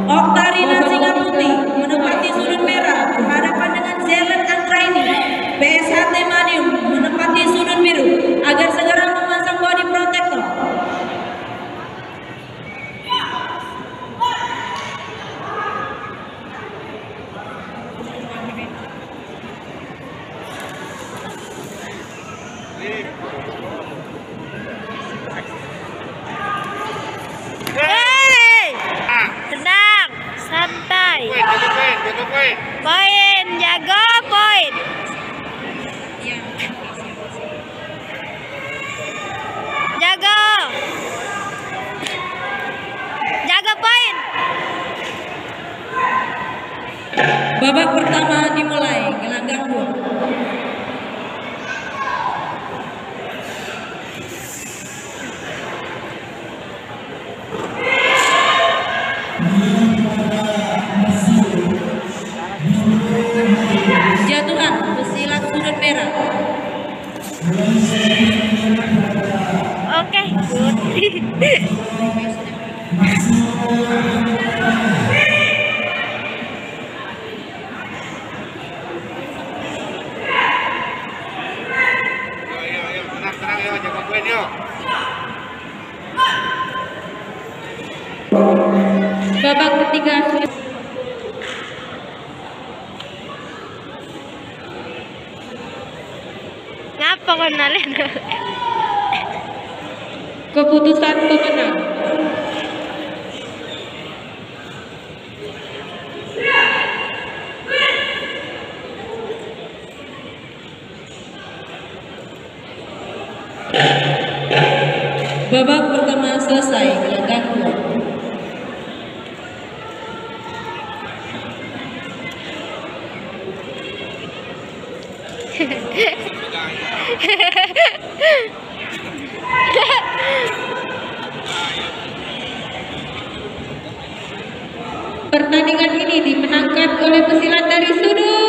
Oktarina Singaputi menempati sudut merah berhadapan dengan Zelen Antraini. PSHT Madiun menempati sudut biru agar segera memasang body protector. Tenang, santai. Poin, jago poin. Jago. Jaga poin. Babak pertama dimulai, gelanggang 2. Jatuhan pesilat sudut merah. Oke, good. Tenang ya, jaga poin yuk. Babak ketiga Ngapa kenalin? keputusan pemenang. Babak pertama selesai, gelanggang 2. Pertandingan ini dimenangkan oleh pesilat dari sudut